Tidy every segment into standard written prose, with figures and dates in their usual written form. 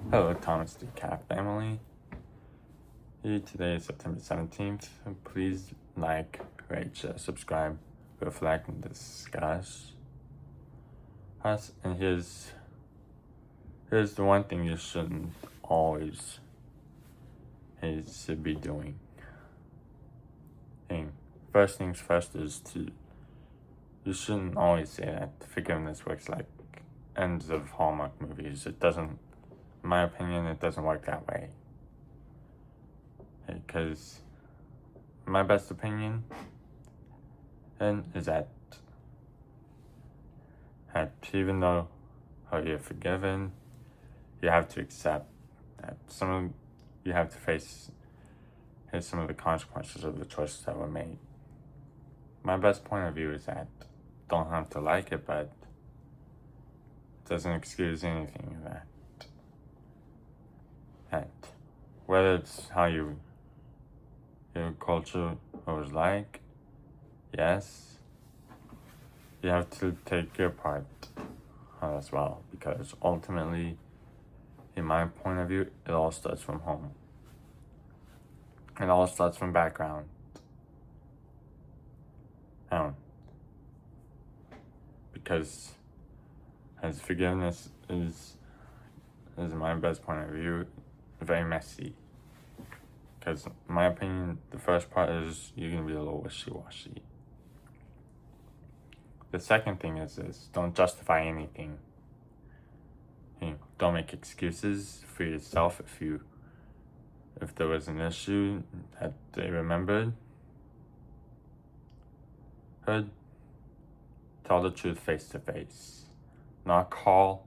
Hello, Thomas the Cat family. Today is September 17th. Please like, rate, share, subscribe, reflect, and discuss us. And here's the one thing you shouldn't always be doing. First things first is you shouldn't always say that forgiveness works like ends of Hallmark movies. It doesn't, in my opinion, it doesn't work that way. Because my best opinion is that even though you're forgiven, you have to accept that you have to face some of the consequences of the choices that were made. My best point of view is that don't have to like it, but it doesn't excuse anything of that. Whether it's how your culture was like, yes, you have to take your part as well, because ultimately, in my point of view, it all starts from home. It all starts from background. Because as forgiveness is my best point of view, very messy. Because in my opinion, the first part is you're gonna be a little wishy-washy. The second thing is this: don't justify anything. Don't make excuses for yourself if there was an issue that they remembered. Tell the truth face to face. Don't call.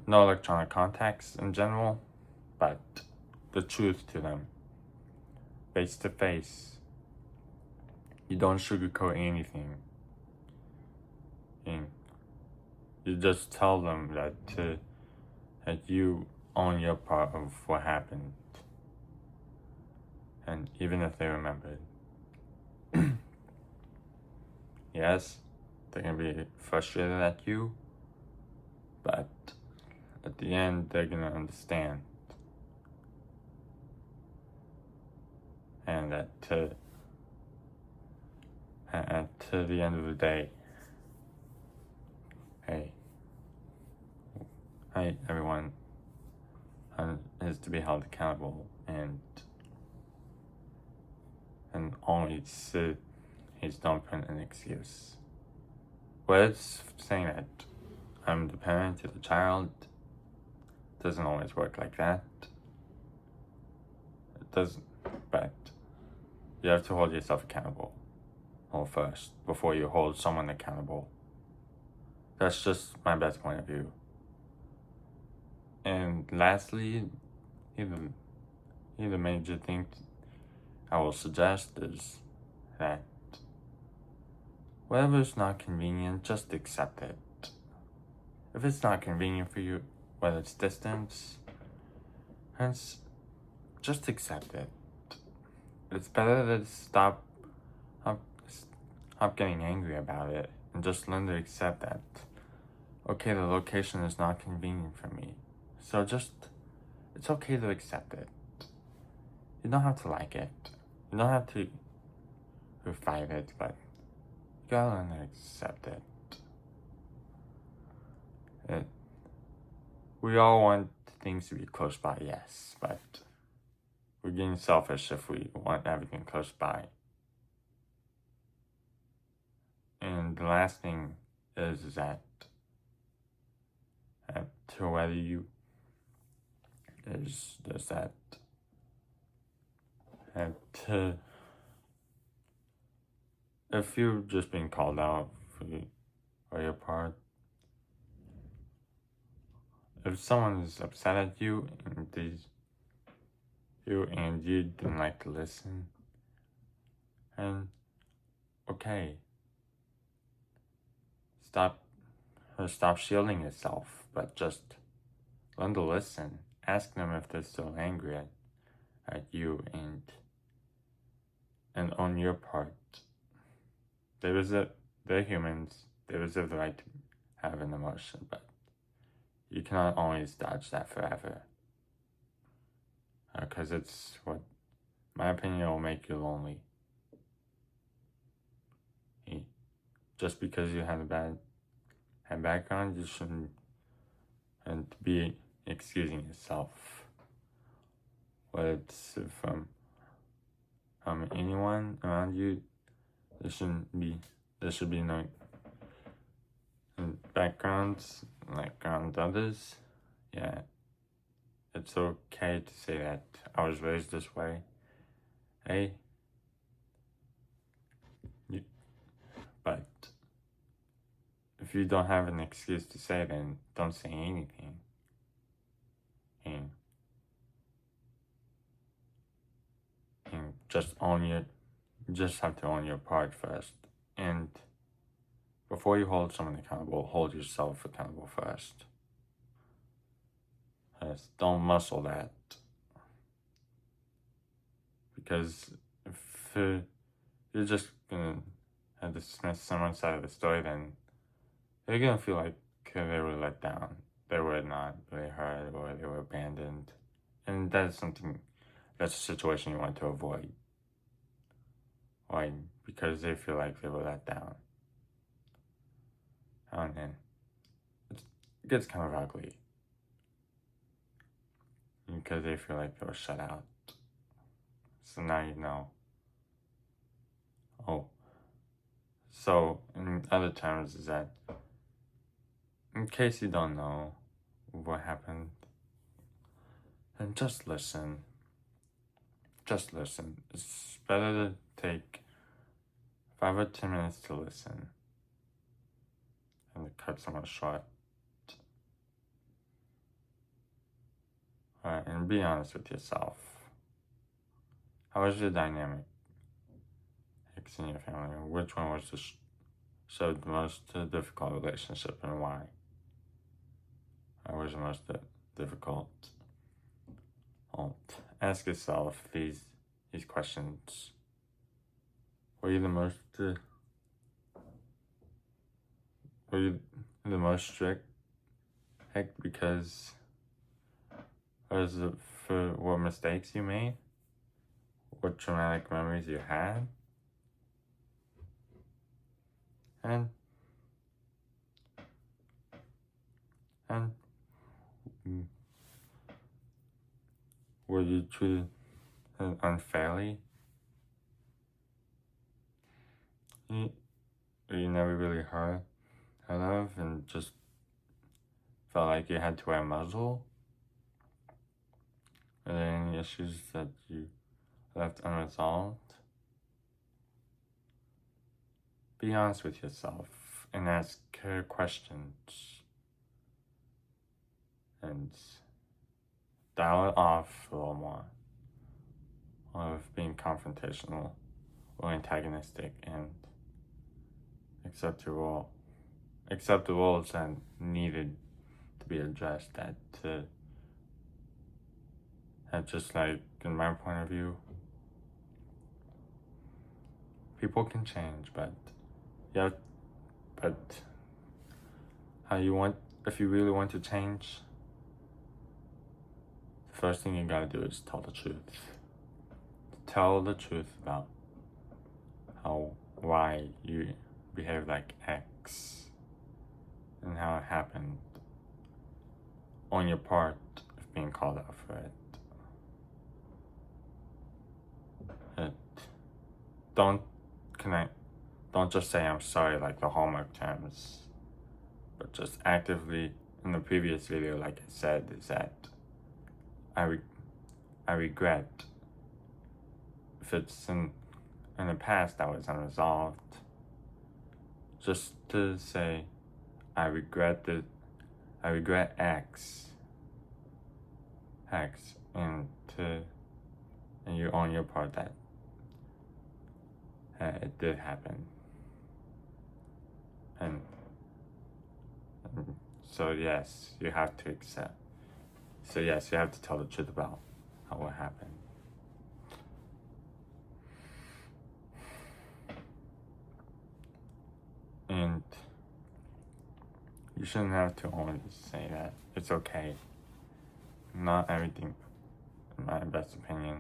No electronic contacts in general, but the truth to them. Face to face. You don't sugarcoat anything. You just tell them that you own your part of what happened. And even if they remember it. Yes, they're gonna be frustrated at you, but at the end, they're gonna understand. And to the end of the day, hey, everyone is to be held accountable and always don't put an excuse. Well, it's saying that I'm the parent to the child doesn't always work like that. It doesn't, but you have to hold yourself accountable first before you hold someone accountable. That's just my best point of view. And lastly, the major thing I will suggest is that whatever is not convenient, just accept it. If it's not convenient for you, whether it's distance, just accept it. It's better to stop getting angry about it and just learn to accept that, okay, the location is not convenient for me. So it's okay to accept it. You don't have to like it. You don't have to fight it, but you gotta learn to accept it. We all want things to be close by, yes, but we're getting selfish if we want everything close by. And the last thing is that to whether you is that if you've just been called out for your part, if someone is upset at you and you didn't like to listen, and okay, stop shielding yourself, but just learn to listen. Ask them if they're still angry at you and own your part. They're humans. They reserve the right to have an emotion, but you cannot always dodge that forever. Because it's what, my opinion, will make you lonely. Just because you had a bad background, you shouldn't be excusing yourself. Whether it's from anyone around you, there should be no backgrounds like around others. Yeah, it's okay to say that I was raised this way. Hey, but if you don't have an excuse to say, then don't say anything. And just have to own your part first. And before you hold someone accountable, hold yourself accountable first. Don't muscle that. Because if you're just gonna dismiss someone's side of the story, then they're gonna feel like they were let down. They were not really heard, or they were abandoned. And that's a situation you want to avoid. Why? Because they feel like they were let down. And then it gets kind of ugly. Because they feel like they were shut out. So now you know. Oh. So, in other terms, is that in case you don't know what happened, then just listen. Just listen. It's better to take 5 or 10 minutes to listen and to cut someone short. Alright, and be honest with yourself. How was your dynamic in your family? Which one was showed the most difficult relationship, and why? What was the most difficult? Ask yourself these questions. Were you the most strict? Because was it for what mistakes you made? What traumatic memories you had? And were you treated unfairly? You never really heard of and just felt like you had to wear a muzzle? Are there any issues that you left unresolved? Be honest with yourself and ask questions. And dial it off a little more of being confrontational or antagonistic, and accept the roles that needed to be addressed. That just like, in my point of view, people can change, but if you really want to change, the first thing you gotta do is tell the truth. Tell the truth about why you behave like X and how it happened on your part of being called out for it. Don't just say I'm sorry like the Hallmark terms, but just actively, in the previous video, like I said, is that I regret if it's in the past that was unresolved, just to say I regret X, and you own your part that it did happen. And so yes, you have to accept. So yes, you have to tell the truth about what happened. And You shouldn't have to always say that. It's okay. Not everything, in my best opinion.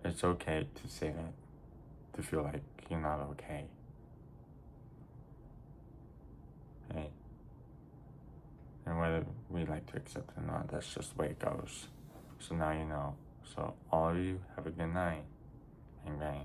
It's okay to say that, to feel like you're not okay. Hey. And whether we like to accept it or not, that's just the way it goes. So now you know. So all of you, have a good night. Bang bang.